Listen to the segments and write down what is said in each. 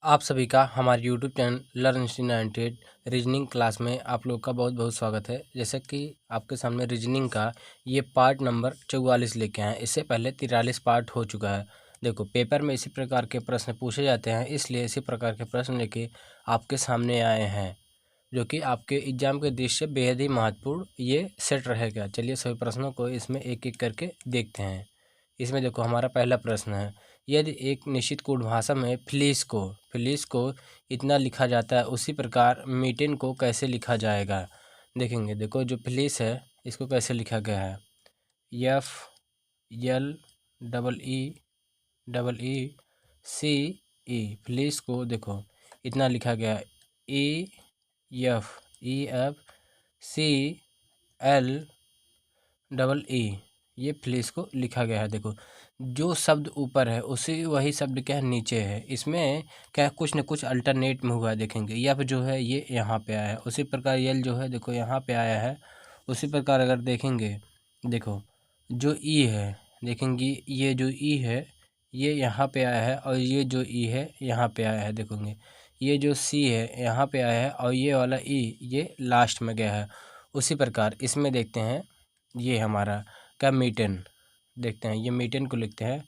आप सभी का हमारे YouTube channel learn institute reasoning class में आप लोग का बहुत बहुत स्वागत है। जैसे कि आपके सामने रीजनिंग का ये पार्ट नंबर 44 लेके आए हैं। इससे पहले 43 पार्ट हो चुका है। देखो, पेपर में इसी प्रकार के प्रश्न पूछे जाते हैं, इसलिए इसी प्रकार के प्रश्न लेके आपके सामने आए हैं, जो कि आपके एग्जाम के दृष्टि से बेहद ही महत्वपूर्ण ये सेट रहेगा। चलिए सभी प्रश्नों को इसमें एक एक करके देखते हैं। इसमें देखो, हमारा पहला प्रश्न है, यदि एक निश्चित कोड भाषा में फिलिस को इतना लिखा जाता है, उसी प्रकार मीटेन को कैसे लिखा जाएगा। देखेंगे, देखो जो फिलिस है इसको कैसे लिखा गया है, F L double E C E. फिलिस को देखो इतना लिखा गया है, E F C L double E. ये फिलिस को लिखा गया है। देखो, जो शब्द ऊपर है उसी वही शब्द क्या है नीचे है। इसमें क्या कुछ न कुछ अल्टरनेट में हुआ है। देखेंगे, यफ जो है ये यहाँ पे आया है, उसी प्रकार यल जो है देखो यहाँ पे आया है। उसी प्रकार अगर देखेंगे, देखो जो ई है, देखेंगे ये जो ई है ये यहाँ पे आया है, और ये जो ई है यहाँ पे आया है। देखोगे, ये जो सी है यहाँ पे आया है, और ये वाला ई ये लास्ट में गया है। उसी प्रकार इसमें देखते हैं, ये हमारा क्या मीटेन, देखते हैं ये मीटेन को लिखते हैं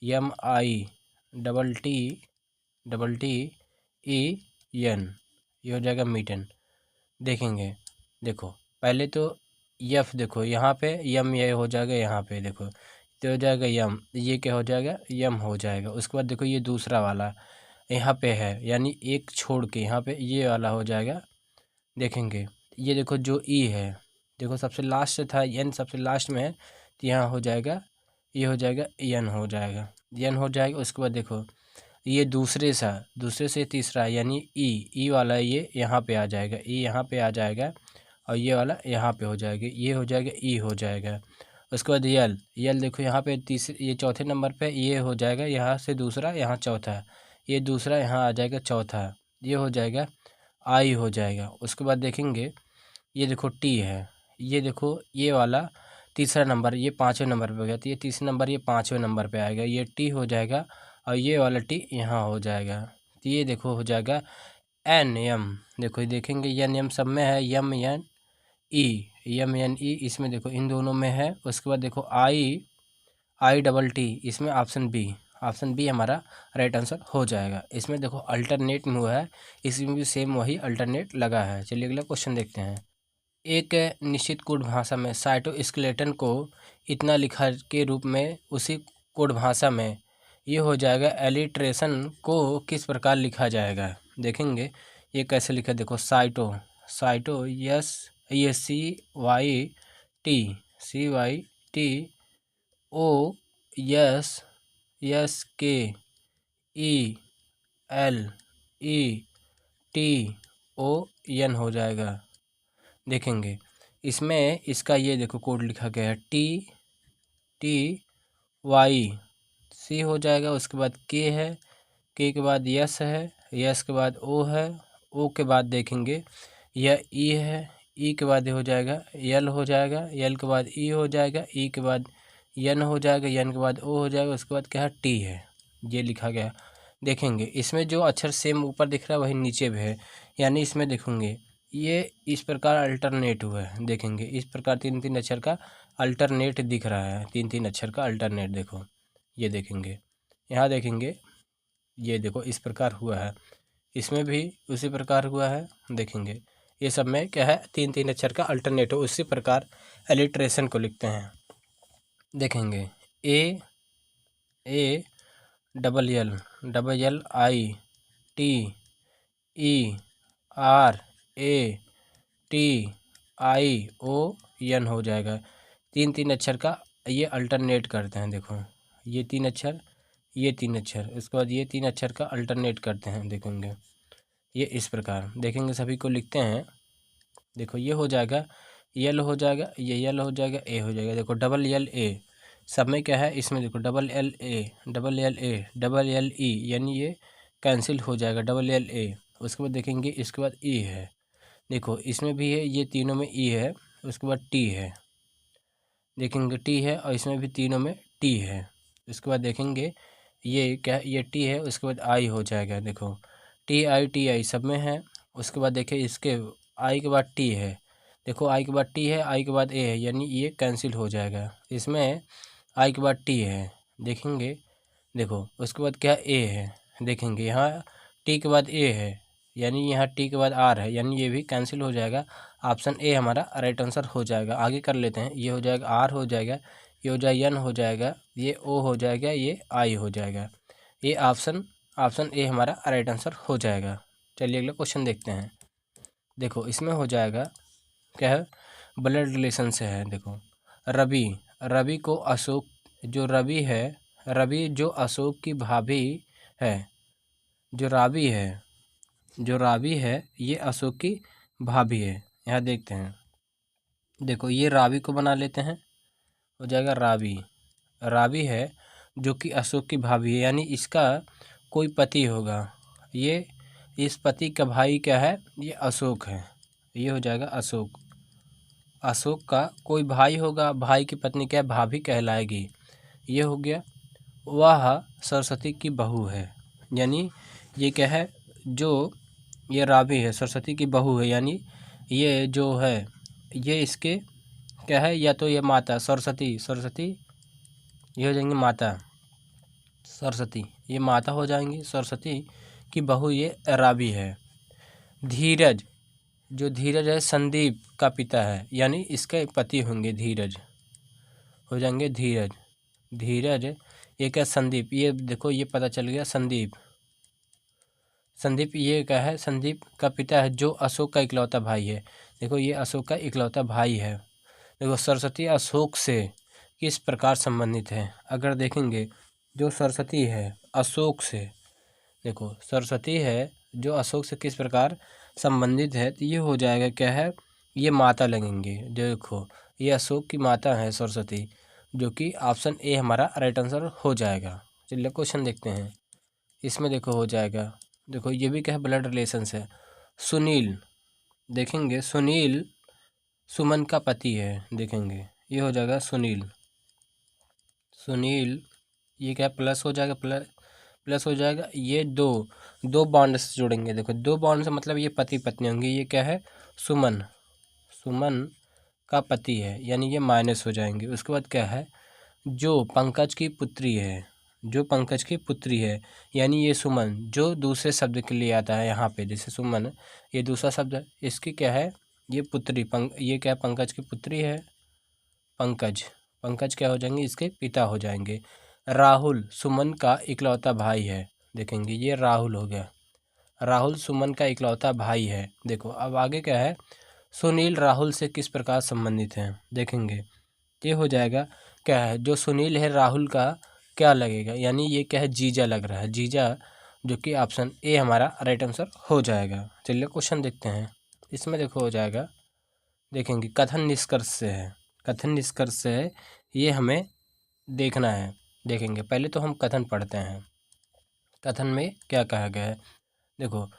M I double T E N, ये हो जाएगा मीटेन। देखेंगे, देखो पहले तो यफ, देखो यहाँ पे यम ये हो जाएगा, यहाँ पे देखो तो हो जाएगा यम, ये क्या हो जाएगा यम हो जाएगा। उसके बाद देखो ये दूसरा वाला यहाँ पे है, यानी एक छोड़ के यहाँ पे ये वाला हो जाएगा। देखेंगे, ये देखो जो ई है, देखो सबसे लास्ट था एन, सबसे लास्ट में है, तो यहाँ हो जाएगा, ये हो जाएगा एन हो जाएगा, एन हो जाएगा। उसके बाद देखो ये दूसरे से तीसरा यानी ई वाला ये यहाँ पे आ जाएगा, ई यहाँ पे आ जाएगा, और ये वाला यहाँ पे हो जाएगा, ये हो जाएगा ई हो जाएगा। उसके बाद यल देखो यहाँ पे तीसरे, ये चौथे नंबर पे ये हो जाएगा, यहाँ से दूसरा यहाँ चौथा, ये दूसरा यहाँ आ जाएगा चौथा, ये हो जाएगा आई हो जाएगा। उसके बाद देखेंगे, ये देखो टी है, ये देखो ये वाला तीसरा नंबर ये पाँचवें नंबर पे हो गया, तो ये तीसरा नंबर ये पाँचवें नंबर पे आएगा, ये टी हो जाएगा, और ये वाला टी यहाँ हो जाएगा। तो ये देखो हो जाएगा एन एम। देखो ये देखेंगे एन एम सब में है, यम एन ई, इसमें देखो इन दोनों में है। उसके बाद देखो आई डबल टी, इसमें ऑप्शन बी हमारा राइट आंसर हो जाएगा। इसमें देखो अल्टरनेट में हुआ है, इसमें भी सेम वही अल्टरनेट लगा है। चलिए अगला क्वेश्चन देखते हैं। एक निश्चित कोड भाषा में साइटोस्केलेटन को इतना लिखा के रूप में उसी कोड भाषा में ये हो जाएगा, एलिट्रेशन को किस प्रकार लिखा जाएगा। देखेंगे ये कैसे लिखा, देखो साइटो यस, ये C Y T O S K E L E T O N हो जाएगा। देखेंगे इसमें इसका ये देखो कोड लिखा गया है टी वाई सी हो जाएगा। उसके बाद के है, के के बाद यस है, यस के बाद ओ है, ओ के बाद देखेंगे यह ई है, ई के बाद ये हो जाएगा यल हो जाएगा, यल के बाद ई हो जाएगा, ई के बाद यन हो जाएगा, यन के बाद ओ हो जाएगा। उसके बाद क्या है टी है, ये लिखा गया। देखेंगे इसमें जो अक्षर सेम ऊपर दिख रहा है वही नीचे भी है, यानी इसमें देखेंगे ये इस प्रकार अल्टरनेट हुआ है। देखेंगे इस प्रकार तीन तीन अक्षर का अल्टरनेट दिख रहा है, तीन तीन अक्षर का अल्टरनेट। देखो ये देखेंगे, यहाँ देखेंगे ये देखो इस प्रकार हुआ है, इसमें भी उसी प्रकार हुआ है। देखेंगे ये सब में क्या है, तीन तीन अक्षर का अल्टरनेट हो, उसी प्रकार एलिट्रेशन को लिखते हैं। देखेंगे A double L I T E R A T I O N हो जाएगा। तीन तीन अक्षर का ये अल्टरनेट करते हैं। देखो ये तीन अक्षर, ये तीन अक्षर, उसके बाद ये तीन अक्षर का अल्टरनेट करते हैं। देखेंगे ये इस प्रकार, देखेंगे सभी को लिखते हैं। देखो ये हो जाएगा यल हो जाएगा, ये यल हो जाएगा, ए हो जाएगा। देखो डबल यल ए सब में क्या है, इसमें देखो double L A double L E, यानी ये कैंसिल हो जाएगा, डबल एल ए। उसके बाद देखेंगे इसके बाद ई है, देखो इसमें भी है, ये तीनों में ई है। उसके बाद टी है, देखेंगे टी है, और इसमें भी तीनों में टी है। उसके बाद देखेंगे ये क्या, ये टी है, उसके बाद आई हो जाएगा। देखो TI सब में है। उसके बाद देखिए इसके आई के बाद टी है, देखो आई के बाद टी है, आई के बाद ए है, यानी ये कैंसिल हो जाएगा। इसमें आई के बाद टी है, देखेंगे देखो उसके बाद क्या ए है, देखेंगे यहाँ टी के बाद ए है, यानी यहाँ टी के बाद आर है, यानी ये भी कैंसिल हो जाएगा। ऑप्शन ए हमारा राइट आंसर हो जाएगा। आगे कर लेते हैं, ये हो जाएगा आर हो जाएगा, ये हो जाएगा एन हो जाएगा, ये ओ हो जाएगा, ये आई हो जाएगा। ये ऑप्शन ए हमारा राइट आंसर हो जाएगा। चलिए अगला क्वेश्चन देखते हैं। देखो इसमें हो जाएगा क्या है, ब्लड रिलेशन से है। देखो रवि को अशोक, जो रवि है, रवि जो अशोक की भाभी है, जो रावी है ये अशोक की भाभी है। यहाँ देखते हैं, देखो ये रावी को बना लेते हैं, हो जाएगा रावी है जो कि अशोक की भाभी है, यानी इसका कोई पति होगा। ये इस पति का भाई क्या है, ये अशोक है, ये हो जाएगा अशोक का कोई भाई होगा, भाई की पत्नी क्या है, भाभी कहलाएगी। ये हो गया। वह सरस्वती की बहू है, यानी ये क्या है, जो ये रावी है सरस्वती की बहू है, यानी ये जो है ये इसके क्या है, या तो ये माता सरस्वती ये हो जाएंगे माता सरस्वती, ये माता हो जाएंगी, सरस्वती की बहू ये रावी है। धीरज, जो धीरज है संदीप का पिता है, यानी इसके पति होंगे, धीरज हो जाएंगे धीरज ये क्या संदीप, ये देखो ये पता चल गया संदीप ये क्या है, संदीप का पिता है जो अशोक का इकलौता भाई है। देखो ये अशोक का इकलौता भाई है। देखो सरस्वती अशोक से किस प्रकार संबंधित है, अगर देखेंगे जो सरस्वती है अशोक से, देखो सरस्वती है जो अशोक से किस प्रकार संबंधित है, तो ये हो जाएगा क्या है, ये माता लगेंगे। देखो ये अशोक की माता है सरस्वती, जो कि ऑप्शन ए हमारा राइट आंसर हो जाएगा। चलिए क्वेश्चन देखते हैं। इसमें देखो हो जाएगा, देखो ये भी क्या है, ब्लड रिलेशन है। सुनील, देखेंगे सुनील सुमन का पति है, देखेंगे ये हो जाएगा सुनील ये क्या प्लस हो जाएगा, प्लस हो जाएगा। ये दो बॉन्ड से जोड़ेंगे, देखो दो बॉन्ड से मतलब ये पति पत्नी होंगे। ये क्या है, सुमन का पति है, यानी ये माइनस हो जाएंगे। उसके बाद क्या है, जो पंकज की पुत्री है, यानी ये सुमन जो दूसरे शब्द के लिए आता है यहाँ पे, जैसे सुमन ये दूसरा शब्द है, इसकी क्या है, ये पुत्री ये क्या है, पंकज की पुत्री है। पंकज क्या हो जाएंगे, इसके पिता हो जाएंगे। राहुल सुमन का इकलौता भाई है, देखेंगे ये राहुल हो गया, राहुल सुमन का इकलौता भाई है। देखो अब आगे क्या है, सुनील राहुल से किस प्रकार संबंधित हैं, देखेंगे ये हो जाएगा क्या है, जो सुनील है राहुल का क्या लगेगा, यानी ये क्या है, जीजा लग रहा है, जीजा, जो कि ऑप्शन ए हमारा राइट आंसर हो जाएगा। चलिए क्वेश्चन देखते हैं। इसमें देखो हो जाएगा, देखेंगे कथन निष्कर्ष से है, ये हमें देखना है। देखेंगे पहले तो हम कथन पढ़ते हैं, कथन में क्या कहा गया है। देखो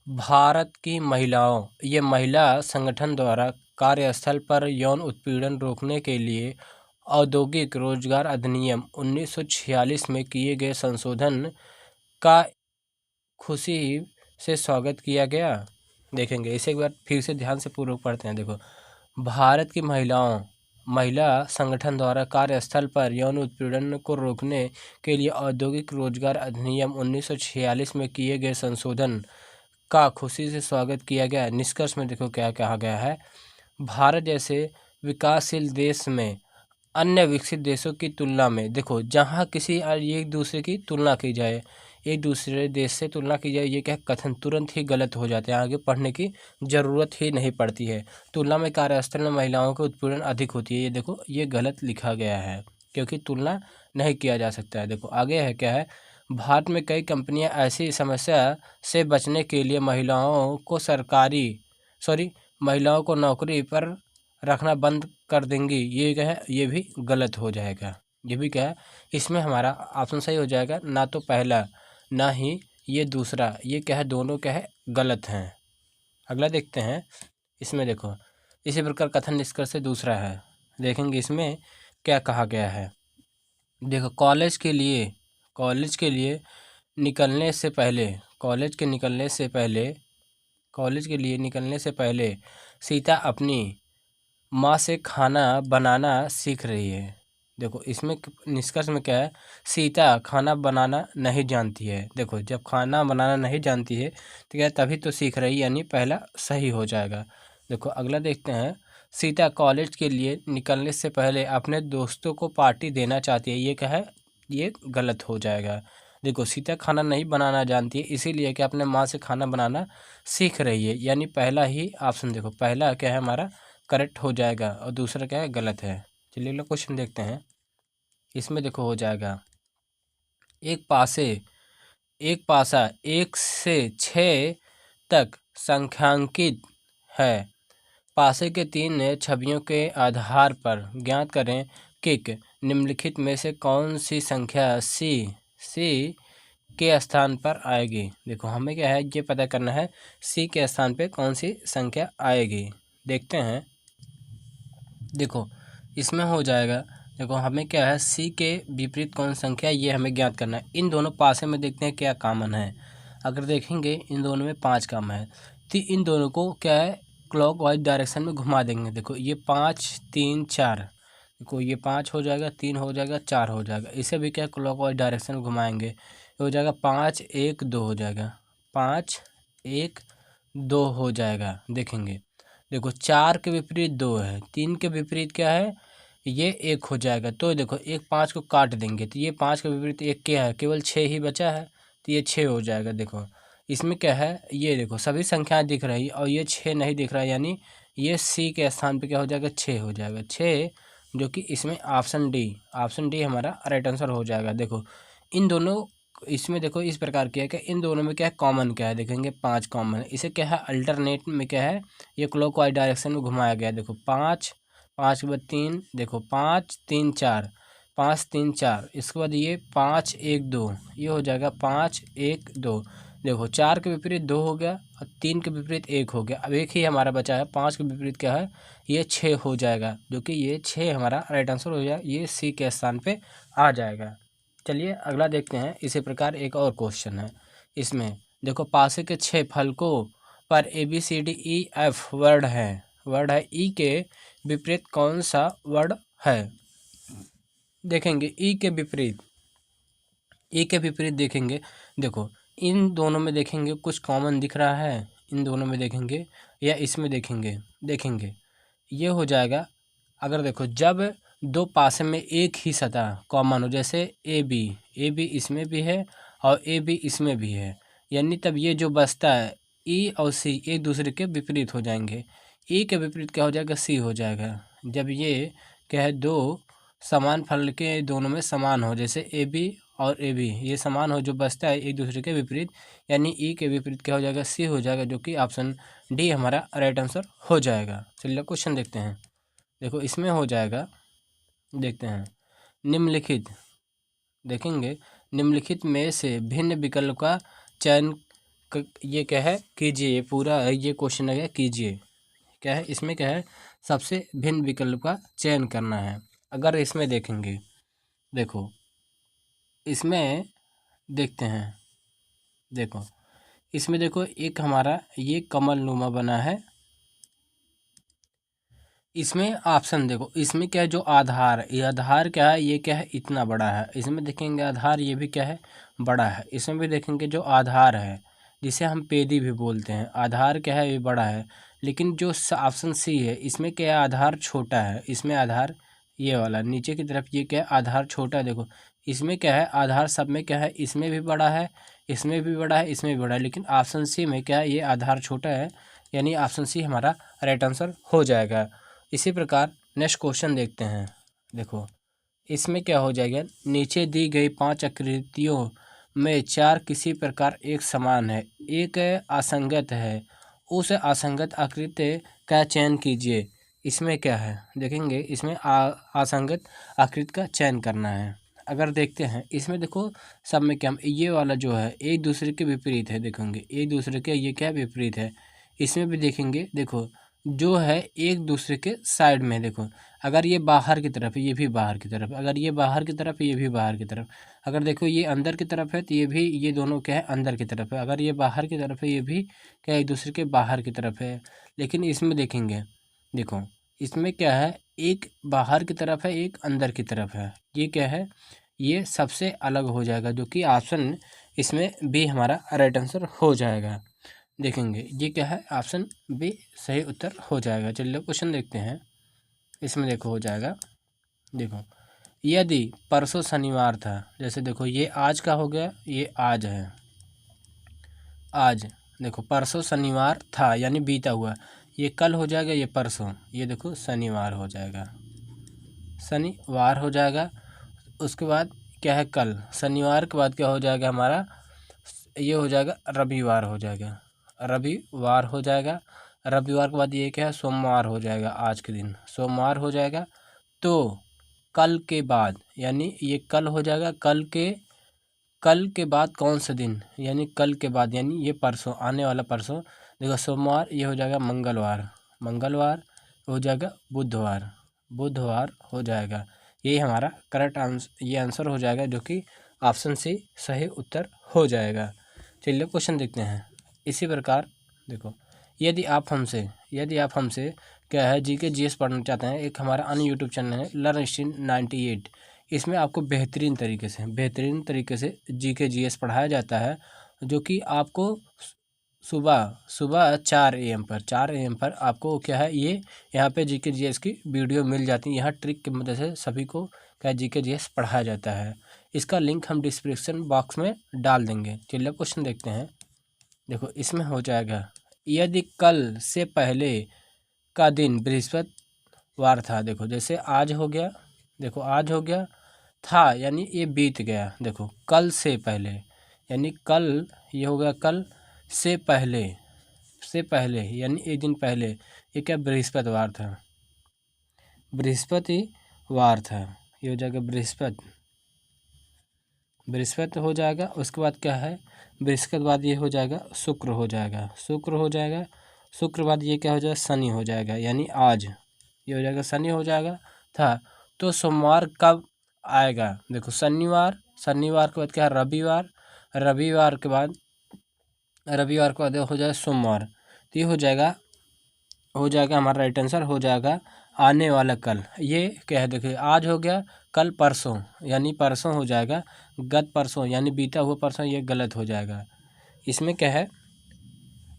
भारत की महिलाओं, ये महिला संगठन द्वारा कार्यस्थल पर यौन उत्पीड़न रोकने के लिए औद्योगिक रोजगार अधिनियम 1946 में किए गए संशोधन का खुशी से स्वागत किया गया। देखेंगे इसे एक बार फिर से ध्यान से पूर्वक पढ़ते हैं। देखो भारत की महिला संगठन द्वारा कार्यस्थल पर यौन उत्पीड़न को रोकने के लिए औद्योगिक रोजगार अधिनियम 1946 में किए गए संशोधन का खुशी से स्वागत किया गया। निष्कर्ष में देखो क्या कहा गया है, भारत जैसे विकासशील देश में अन्य विकसित देशों की तुलना में, देखो जहाँ किसी एक दूसरे की तुलना की जाए, एक दूसरे देश से तुलना की जाए, ये क्या कथन तुरंत ही गलत हो जाते हैं, आगे पढ़ने की ज़रूरत ही नहीं पड़ती है। तुलना में कार्यस्थल में महिलाओं के उत्पीड़न अधिक होती है, ये देखो ये गलत लिखा गया है, क्योंकि तुलना नहीं किया जा सकता है। देखो आगे है क्या है, भारत में कई कंपनियां ऐसी समस्या से बचने के लिए महिलाओं को नौकरी पर रखना बंद कर देंगी, ये क्या है, ये भी गलत हो जाएगा। ये भी क्या है, इसमें हमारा ऑप्शन सही हो जाएगा, ना तो पहला ना ही ये दूसरा, ये क्या है, दोनों क्या है, गलत हैं। अगला देखते हैं। इसमें देखो इसी प्रकार कथन निष्कर्ष से दूसरा है, देखेंगे इसमें क्या कहा गया है। देखो कॉलेज के लिए निकलने से पहले कॉलेज के लिए निकलने से पहले सीता अपनी माँ से खाना बनाना सीख रही है। देखो इसमें निष्कर्ष में क्या है, सीता खाना बनाना नहीं जानती है। देखो जब खाना बनाना नहीं जानती है तो क्या तभी तो सीख रही, यानी पहला सही हो जाएगा। देखो अगला देखते हैं, सीता कॉलेज के लिए निकलने से पहले अपने दोस्तों को पार्टी देना चाहती है। ये क्या है, ये गलत हो जाएगा। देखो सीता खाना नहीं बनाना जानती है, इसीलिए कि अपने माँ से खाना बनाना सीख रही है, यानी पहला ही ऑप्शन देखो पहला क्या है हमारा करेक्ट हो जाएगा और दूसरा क्या है गलत है। चलिए अगला क्वेश्चन देखते हैं। इसमें देखो हो जाएगा, एक पासा 1 से 6 तक संख्यांकित है। पासे के 3 छवियों के आधार पर ज्ञात करें कि निम्नलिखित में से कौन सी संख्या सी के स्थान पर आएगी। देखो हमें क्या है ये पता करना है सी के स्थान पे कौन सी संख्या आएगी। देखते हैं, देखो इसमें हो जाएगा, देखो हमें क्या है सी के विपरीत कौन संख्या ये हमें ज्ञात करना है। इन दोनों पासे में देखते हैं क्या कॉमन है। अगर देखेंगे इन दोनों में 5 कॉमन है तो इन दोनों को क्या है क्लॉकवाइज डायरेक्शन में घुमा देंगे। देखो ये 5 3 4, देखो ये 5 हो जाएगा, 3 हो जाएगा, 4 हो जाएगा। इसे भी क्या क्लॉकवाइज डायरेक्शन में घुमाएंगे, ये हो जाएगा 5 1 2 हो जाएगा, 5 1 2 हो जाएगा। देखेंगे देखो 4 के विपरीत 2 है, 3 के विपरीत क्या है ये 1 हो जाएगा। तो देखो 1 5 को काट देंगे तो ये 5 के विपरीत 1 क्या है, केवल 6 ही बचा है तो ये 6 हो जाएगा। देखो इसमें क्या है, ये देखो सभी संख्याएं दिख रही और ये 6 नहीं दिख रहा, यानी ये सी के स्थान पे क्या हो जाएगा 6 हो जाएगा, 6, जो कि इसमें ऑप्शन डी हमारा राइट आंसर हो जाएगा। देखो इन दोनों इसमें देखो इस प्रकार किया कि इन दोनों में क्या है कॉमन क्या है, देखेंगे 5 कॉमन है। इसे क्या है अल्टरनेट में क्या है ये क्लॉकवाइज डायरेक्शन में घुमाया गया है। देखो 5 5 के बाद 3, देखो 5 3 4, 5 3 4, इसके बाद ये 5 1 2, ये हो जाएगा 5 1 2। देखो 4 के विपरीत 2 हो गया और 3 के विपरीत 1 हो गया। अब एक ही हमारा बचा है, 5 के विपरीत क्या है ये 6 हो जाएगा, जो कि ये 6 हमारा राइट आंसर हो जाएगा, ये सी के स्थान पे आ जाएगा। चलिए अगला देखते हैं। इसी प्रकार एक और क्वेश्चन है, इसमें देखो पासे के 6 फलकों पर ABCDEF वर्ड है ई के विपरीत कौन सा वर्ड है। देखेंगे ई के विपरीत देखेंगे, देखो इन दोनों में देखेंगे कुछ कॉमन दिख रहा है, इन दोनों में देखेंगे या इसमें देखेंगे ये हो जाएगा। अगर देखो जब दो पासे में एक ही सतह कॉमन हो, जैसे ए बी इसमें भी है और ए बी इसमें भी है, यानी तब ये जो बचता है ई और सी एक दूसरे के विपरीत हो जाएंगे। ई के विपरीत क्या हो जाएगा सी हो जाएगा। जब ये क्या है दो समान फल के दोनों में समान हो, जैसे ए बी और ए बी ये समान हो, जो बचता है एक दूसरे के विपरीत, यानी ई के विपरीत क्या हो जाएगा सी हो जाएगा, जो कि ऑप्शन डी हमारा राइट आंसर हो जाएगा। चलिए क्वेश्चन देखते हैं। देखो इसमें हो जाएगा, देखते हैं निम्नलिखित, देखेंगे निम्नलिखित में से भिन्न विकल्प का चयन ये क्या है कीजिए। पूरा ये क्वेश्चन है कीजिए, क्या है इसमें क्या है सबसे भिन्न विकल्प का चयन करना है। अगर इसमें देखेंगे, देखो इसमें देखते हैं, देखो इसमें देखो एक हमारा ये कमल नुमा बना है, इसमें ऑप्शन देखो इसमें क्या है जो आधार, ये आधार क्या है ये क्या है इतना बड़ा है, इसमें देखेंगे आधार ये भी क्या है बड़ा है, इसमें भी देखेंगे जो आधार है जिसे हम पेदी भी बोलते हैं, आधार क्या है ये बड़ा है। लेकिन जो ऑप्शन सी है इसमें क्या है आधार छोटा है, इसमें आधार ये वाला नीचे की तरफ ये क्या है आधार छोटा है। देखो इसमें क्या है आधार सब में क्या है इसमें भी बड़ा है, इसमें भी बड़ा है, इसमें भी बड़ा है, लेकिन ऑप्शन सी में क्या है ये आधार छोटा है, यानी ऑप्शन सी हमारा राइट आंसर हो जाएगा। इसी प्रकार नेक्स्ट क्वेश्चन देखते हैं। देखो इसमें क्या हो जाएगा, नीचे दी गई 5 आकृतियों में 4 किसी प्रकार एक समान है, एक असंगत है, उस असंगत आकृति का चयन कीजिए। इसमें क्या है देखेंगे, इसमें असंगत आकृति का चयन करना है। अगर देखते हैं इसमें देखो सब में क्या ये वाला जो है एक दूसरे के विपरीत है, देखेंगे एक दूसरे के ये क्या विपरीत है। इसमें भी देखेंगे, देखो जो है एक दूसरे के साइड में। देखो अगर ये बाहर की तरफ है, ये भी बाहर की तरफ, अगर ये बाहर की तरफ है, ये भी बाहर की तरफ, अगर देखो ये अंदर की तरफ है तो ये भी, ये दोनों क्या है, अंदर की तरफ है, अगर ये बाहर की तरफ है ये भी क्या है, एक दूसरे के बाहर की तरफ है। लेकिन इसमें देखेंगे, देखो इसमें क्या है, एक बाहर की तरफ है, एक अंदर की तरफ है, ये क्या है, ये सबसे अलग हो जाएगा, जो कि ऑप्शन इसमें बी हमारा राइट आंसर हो जाएगा। देखेंगे ये क्या है, ऑप्शन बी सही उत्तर हो जाएगा। चलिए क्वेश्चन देखते हैं, इसमें देखो हो जाएगा। देखो यदि परसों शनिवार था, जैसे देखो ये आज का हो गया, ये आज है, आज देखो परसों शनिवार था यानी बीता हुआ, ये कल हो जाएगा, ये परसों, ये देखो शनिवार हो जाएगा, शनिवार हो जाएगा। उसके बाद क्या है, कल, शनिवार के बाद क्या हो जाएगा हमारा, ये हो जाएगा रविवार हो जाएगा, रविवार हो जाएगा। रविवार के बाद ये क्या है, सोमवार हो जाएगा, आज के दिन सोमवार हो जाएगा। तो कल के बाद यानी ये कल हो जाएगा, कल के बाद कौन सा दिन, यानी कल के बाद यानी ये परसों, आने वाला परसों, देखो सोमवार, ये हो जाएगा मंगलवार, मंगलवार हो जाएगा बुधवार, बुधवार हो जाएगा। यही हमारा करेक्ट आंसर, ये आंसर हो जाएगा, जो कि ऑप्शन सी सही उत्तर हो जाएगा। चलिए क्वेश्चन देखते हैं। इसी प्रकार देखो, यदि आप हमसे क्या है जीके जीएस पढ़ना चाहते हैं, एक हमारा अन्य यूट्यूब चैनल है लर्न स्ट्रीम 98, इसमें आपको बेहतरीन तरीके से जीके जीएस पढ़ाया जाता है, जो कि आपको सुबह 4 AM पर आपको क्या है, ये यहाँ पे जीके जीएस की वीडियो मिल जाती है। यहाँ ट्रिक की मदद से सभी को क्या जीके जीएस पढ़ाया जाता है। इसका लिंक हम डिस्क्रिप्शन बॉक्स में डाल देंगे। चलिए क्वेश्चन देखते हैं। देखो इसमें हो जाएगा, यदि कल से पहले का दिन बृहस्पतिवार था, देखो जैसे आज हो गया, देखो आज हो गया, था यानी ये बीत गया, देखो कल से पहले यानी कल, ये हो गया कल से पहले यानी एक दिन पहले, ये क्या बृहस्पतिवार था, ये हो जाएगा बृहस्पति हो जाएगा। उसके बाद क्या है, बृहस्पति बाद ये हो जाएगा शुक्र हो जाएगा, शुक्र बाद ये क्या हो जाएगा, शनि हो जाएगा, यानी आज ये हो जाएगा शनि हो जाएगा था। तो सोमवार कब आएगा, देखो शनिवार के बाद क्या है, रविवार के बाद हो जाएगा सोमवार, तो ये हो जाएगा हमारा राइट आंसर हो जाएगा आने वाला कल। ये क्या है, देखिए आज हो गया, कल परसों यानी परसों हो जाएगा, गत परसों यानी बीता हुआ परसों, ये गलत हो जाएगा। इसमें क्या है,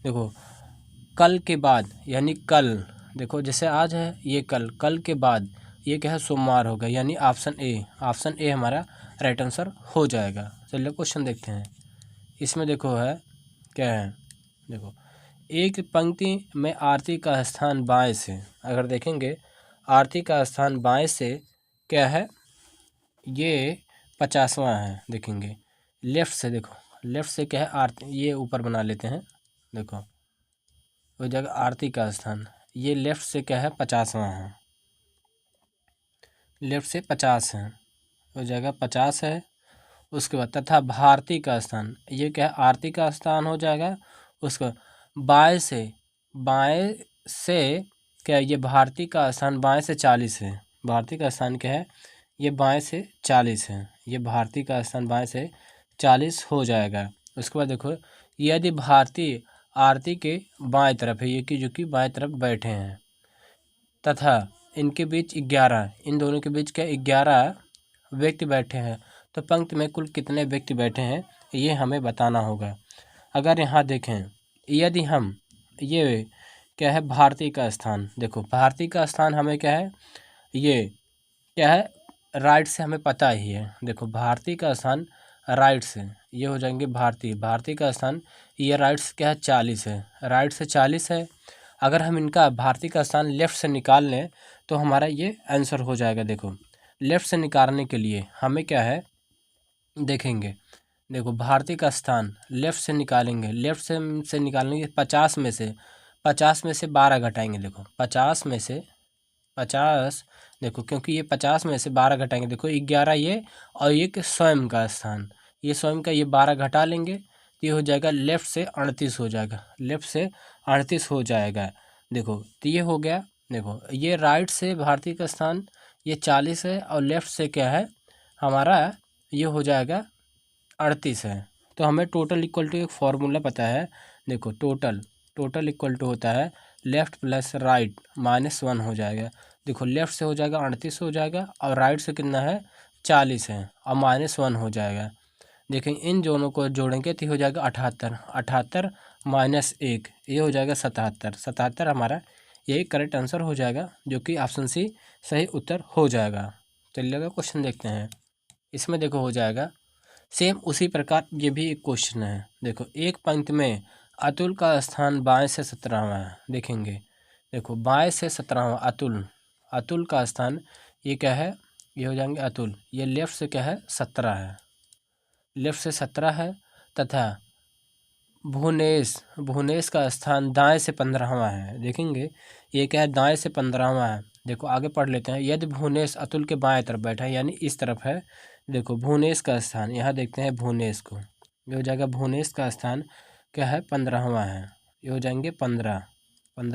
देखो कल के बाद यानी कल, देखो जैसे आज है, ये कल के बाद ये क्या है, सोमवार होगा, यानी ऑप्शन ए हमारा राइट आंसर हो जाएगा। चलिए क्वेश्चन देखते हैं। इसमें देखो है क्या है, देखो एक पंक्ति में आरती का स्थान बाएं से, अगर देखेंगे आरती का स्थान बाएं से क्या है, ये 50वां है। देखेंगे लेफ्ट से, देखो लेफ्ट से क्या है, आरती, ये ऊपर बना लेते हैं, देखो हो जाएगा आरती का स्थान, ये लेफ्ट से क्या है, 50वां है, लेफ्ट से 50 है, हो जाएगा 50 है। उसके बाद तथा भारती का स्थान, ये क्या है, आरती का स्थान हो जाएगा। उसके बाएं से क्या है, ये भारती का स्थान बाएं से 40 है, भारती का स्थान क्या है, ये बाएं से 40 है, ये भारती का स्थान बाएं से 40 हो जाएगा। उसके बाद देखो, यदि भारती आरती के बाएं तरफ है, ये कि जो कि बाएं तरफ बैठे हैं, तथा इनके बीच 11, इन दोनों के बीच क्या 11 व्यक्ति बैठे हैं, तो पंक्ति में कुल कितने व्यक्ति बैठे हैं, ये हमें बताना होगा। अगर यहाँ देखें, यदि हम ये क्या है, भारती का स्थान, देखो भारती का स्थान हमें क्या है, ये क्या है, राइट से हमें पता ही है, देखो भारती का स्थान राइट से, ये हो जाएंगे भारती का स्थान, ये राइट से क्या है, 40 है, राइट से 40 है। अगर हम इनका भारती का स्थान लेफ़्ट से निकाल लें तो हमारा ये आंसर हो जाएगा। देखो लेफ़्ट से निकालने के लिए हमें क्या है, देखेंगे, देखो भारती का स्थान लेफ़्ट से निकालेंगे, लेफ़्ट से निकालने के 50 में से 12 घटाएंगे, देखो 50 में से 50, देखो क्योंकि ये 50 में से 12 घटाएंगे, देखो 11 ये और एक स्वयं का स्थान, ये स्वयं का, ये 12 घटा लेंगे तो ये हो जाएगा लेफ़्ट से 38 हो जाएगा, लेफ़्ट से 38 हो जाएगा। देखो तो ये हो गया। देखो ये राइट से भारतीय का स्थान ये 40 है और लेफ़्ट से क्या है हमारा ये हो जाएगा 38 है। तो हमें टोटल इक्वल टू एक फार्मूला पता है। देखो टोटल इक्वल टू होता है लेफ़्ट प्लस राइट -1 हो जाएगा। देखो लेफ़्ट से हो जाएगा 38 हो जाएगा और राइट से कितना है 40 है और -1 हो जाएगा। देखें इन दोनों को जोड़ेंगे तो हो जाएगा 78, 78 -1 ये हो जाएगा 77, 77 हमारा यही करेक्ट आंसर हो जाएगा, जो कि ऑप्शन सी सही उत्तर हो जाएगा। चलिएगा क्वेश्चन देखते हैं। इसमें देखो हो जाएगा सेम उसी प्रकार ये भी एक क्वेश्चन है। देखो एक पंक्ति में अतुल का स्थान बाएं से 17वां है। देखेंगे देखो बाएं से 17वां अतुल का स्थान ये क्या है, ये हो जाएंगे अतुल। ये लेफ्ट से क्या है 17 है, लेफ्ट से 17 है। तथा भुवनेश का स्थान दाएं से 15वां है। देखेंगे ये क्या है दाएं से 15वां है। देखो आगे पढ़ लेते हैं। यदि भुवनेश अतुल के बाएं तरफ बैठा है यानी इस तरफ है। देखो भुवनेश का स्थान यहाँ देखते हैं भुवनेश को, ये हो जाएगा भुवनेश का स्थान क्या है 15वां है। ये हो जाएंगे 15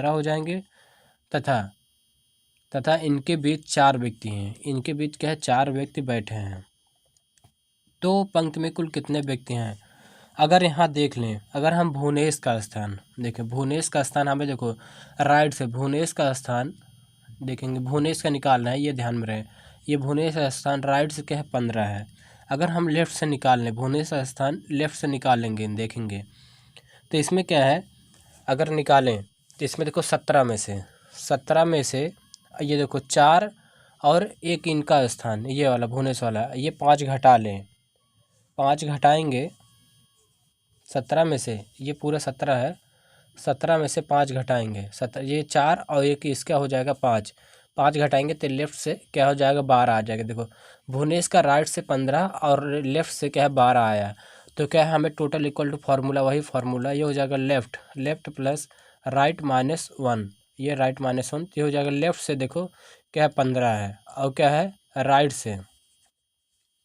हो जाएंगे। तथा इनके बीच 4 व्यक्ति हैं। इनके बीच क्या है 4 व्यक्ति बैठे हैं। तो पंक्ति में कुल कितने व्यक्ति हैं अगर यहाँ देख लें। अगर हम भुवनेश का स्थान देखें, भुवनेश का स्थान हमें देखो राइट से भुवनेश का स्थान देखेंगे, भुवनेश का निकालना है ये ध्यान में रहे। ये भुवनेश का स्थान राइट से क्या है 15 है। अगर हम लेफ़्ट से निकाल लें भुवनेश का स्थान लेफ़्ट से निकाल लेंगे देखेंगे तो इसमें क्या है अगर निकालें तो इसमें देखो 17 में से ये देखो 4 और एक इनका स्थान ये वाला भुवनेश वाला ये 5 घटा लें, 5 घटाएंगे 17 में से, ये पूरा 17 है, 17 में से 5 घटाएंगे 17, ये 4 और एक इसका हो जाएगा 5, 5 घटाएंगे तो लेफ्ट से क्या हो जाएगा 12 आ जाएगा। देखो भुवनेश का राइट से 15 और लेफ्ट से क्या है 12 आया। तो क्या है हमें टोटल इक्वल टू फार्मूला वही फार्मूला ये हो जाएगा लेफ्ट प्लस राइट -1, ये राइट -1 ये हो जाएगा। लेफ्ट से देखो क्या है 15 है और क्या है राइट से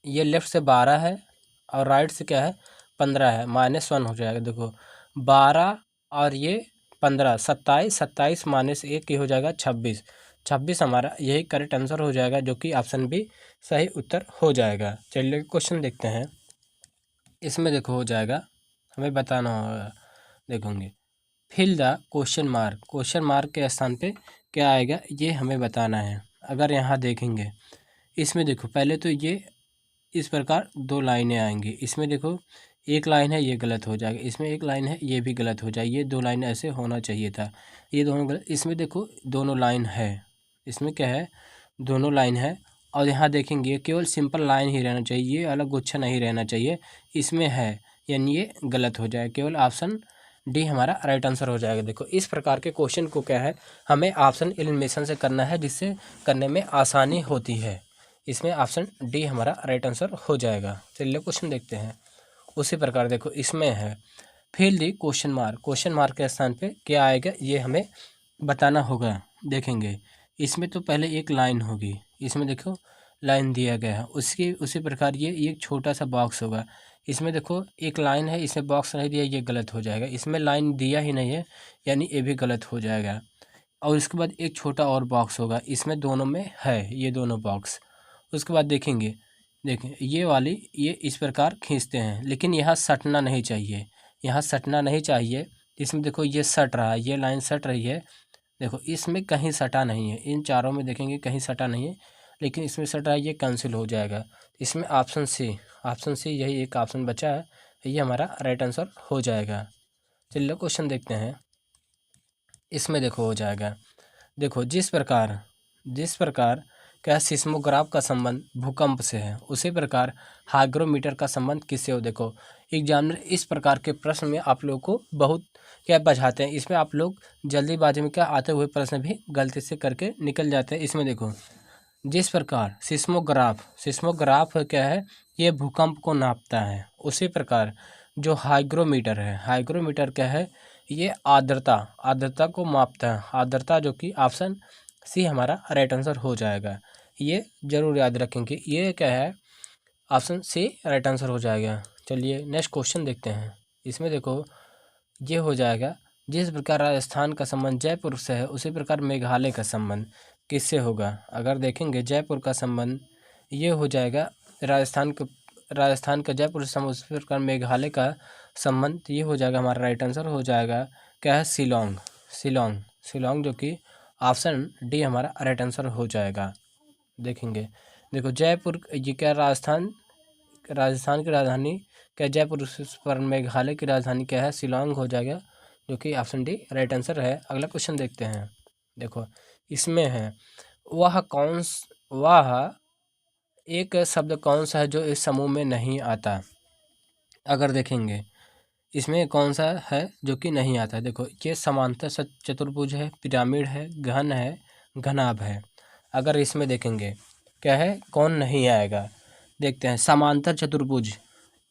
ये लेफ्ट से 12 है और राइट से क्या है 15 है, -1 हो जाएगा। देखो 12 और ये 15 27, 27 -1 ये हो जाएगा 26, 26 हमारा यही करेक्ट आंसर हो जाएगा, जो कि ऑप्शन बी सही उत्तर हो जाएगा। चलिए क्वेश्चन देखते हैं। इसमें देखो हो जाएगा हमें बताना होगा। देखोगे फिल द क्वेश्चन मार्क के स्थान पे क्या आएगा ये हमें बताना है। अगर यहाँ देखेंगे इसमें देखो पहले तो ये इस प्रकार 2 लाइनें आएंगी। इसमें देखो एक लाइन है ये गलत हो जाएगा, इसमें एक लाइन है ये भी गलत हो जाएगी। ये 2 लाइन ऐसे होना चाहिए था, ये दोनों गलत। इसमें देखो दोनों लाइन है, इसमें क्या है दोनों लाइन है। और यहाँ देखेंगे केवल सिंपल लाइन ही रहना चाहिए, ये अलग गुच्छा नहीं रहना चाहिए। इसमें है यानी ये गलत हो जाएगा। केवल ऑप्शन डी हमारा राइट आंसर हो जाएगा। देखो इस प्रकार के क्वेश्चन को क्या है हमें ऑप्शन एलिमिनेशन से करना है, जिससे करने में आसानी होती है। इसमें ऑप्शन डी हमारा राइट आंसर हो जाएगा। चलिए क्वेश्चन देखते हैं। उसी प्रकार देखो इसमें है फिल दी क्वेश्चन मार्क के स्थान पे क्या आएगा ये हमें बताना होगा। देखेंगे इसमें तो पहले एक लाइन होगी, इसमें देखो लाइन दिया गया है, उसी प्रकार ये एक छोटा सा बॉक्स होगा। इसमें देखो एक लाइन है, इसमें बॉक्स नहीं दिया, ये गलत हो जाएगा। इसमें लाइन दिया ही नहीं है यानी ये भी गलत हो जाएगा। और इसके बाद एक छोटा और बॉक्स होगा, इसमें दोनों में है ये दोनों बॉक्स। उसके बाद देखेंगे ये वाली ये इस प्रकार खींचते हैं, लेकिन यहाँ सटना नहीं चाहिए, यहाँ सटना नहीं चाहिए। इसमें देखो ये सट रहा है, ये लाइन सट रही है। देखो इसमें कहीं सटा नहीं है, इन चारों में देखेंगे कहीं सटा नहीं है, लेकिन इसमें सट रहा है, ये कैंसिल हो जाएगा। इसमें ऑप्शन सी यही एक ऑप्शन बचा है, ये हमारा राइट आंसर हो जाएगा। चलिए क्वेश्चन देखते हैं। इसमें देखो हो जाएगा देखो जिस प्रकार क्या सिस्मोग्राफ का संबंध भूकंप से है, उसी प्रकार हाइग्रोमीटर का संबंध किससे हो। देखो एग्जामिनर इस प्रकार के प्रश्न में आप लोग को बहुत क्या बझाते हैं। इसमें आप लोग जल्दीबाजी में क्या आते हुए प्रश्न भी गलती से करके निकल जाते हैं। इसमें देखो जिस प्रकार सिस्मोग्राफ क्या है ये भूकंप को नापता है, उसी प्रकार जो हाइग्रोमीटर क्या है ये आर्द्रता को मापता है। आर्द्रता जो कि ऑप्शन सी हमारा राइट आंसर हो जाएगा। ये जरूर याद रखेंगे, ये क्या है ऑप्शन सी राइट आंसर हो जाएगा। चलिए नेक्स्ट क्वेश्चन देखते हैं। इसमें देखो ये हो जाएगा जिस प्रकार राजस्थान का संबंध जयपुर से है उसी प्रकार मेघालय का संबंध किससे होगा? अगर देखेंगे जयपुर का संबंध ये हो जाएगा राजस्थान का जयपुर से संबंध, उसी प्रकार मेघालय का संबंध ये हो जाएगा, हमारा राइट आंसर हो जाएगा क्या है? शिलोंग। शिलोंग शिलोंग जो कि ऑप्शन डी हमारा राइट आंसर हो जाएगा। देखेंगे देखो जयपुर ये क्या राजस्थान की राजधानी क्या जयपुर, पर मेघालय की राजधानी क्या है? शिलोंग हो जाएगा, जो कि ऑप्शन डी राइट आंसर है। अगला क्वेश्चन देखते हैं। देखो इसमें है वह एक शब्द कौन सा है जो इस समूह में नहीं आता? अगर देखेंगे इसमें कौन सा है जो कि नहीं आता है? देखो ये समांतर चतुर्भुज है, पिरामिड है, घन है, घनाभ है। अगर इसमें देखेंगे क्या है, कौन नहीं आएगा? देखते हैं। समांतर चतुर्भुज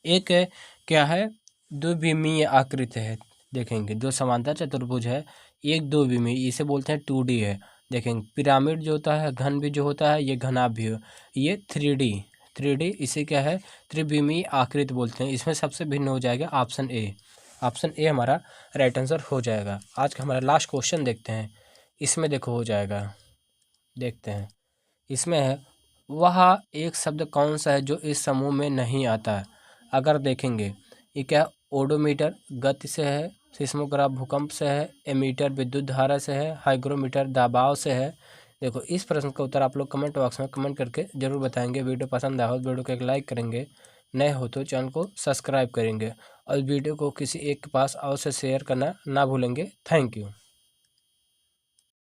एक है, क्या है? द्विविमीय आकृति है। देखेंगे दो समांतर चतुर्भुज है, एक द्विविमीय, इसे बोलते हैं 2D है। देखेंगे पिरामिड जो होता है, घन भी जो होता है, ये घनाभ भी हो, ये 3D इसे क्या है? त्रिविमीय आकृति बोलते हैं। इसमें सबसे भिन्न हो जाएगा ऑप्शन ए। ऑप्शन ए हमारा राइट आंसर हो जाएगा। आज का हमारा लास्ट क्वेश्चन देखते हैं। इसमें देखो हो जाएगा, देखते हैं। इसमें है वह एक शब्द कौन सा है जो इस समूह में नहीं आता? अगर देखेंगे ये क्या? ओडोमीटर गति से है, सिस्मोग्राफ भूकंप से है, एमीटर विद्युत धारा से है, हाइग्रोमीटर दबाव से है। देखो इस प्रश्न का उत्तर आप लोग कमेंट बॉक्स में कमेंट करके जरूर बताएंगे। वीडियो पसंद आया हो तो वीडियो को एक लाइक करेंगे, नए हो तो चैनल को सब्सक्राइब करेंगे और वीडियो को किसी एक के पास अवश्य शेयर करना ना भूलेंगे। Thank you.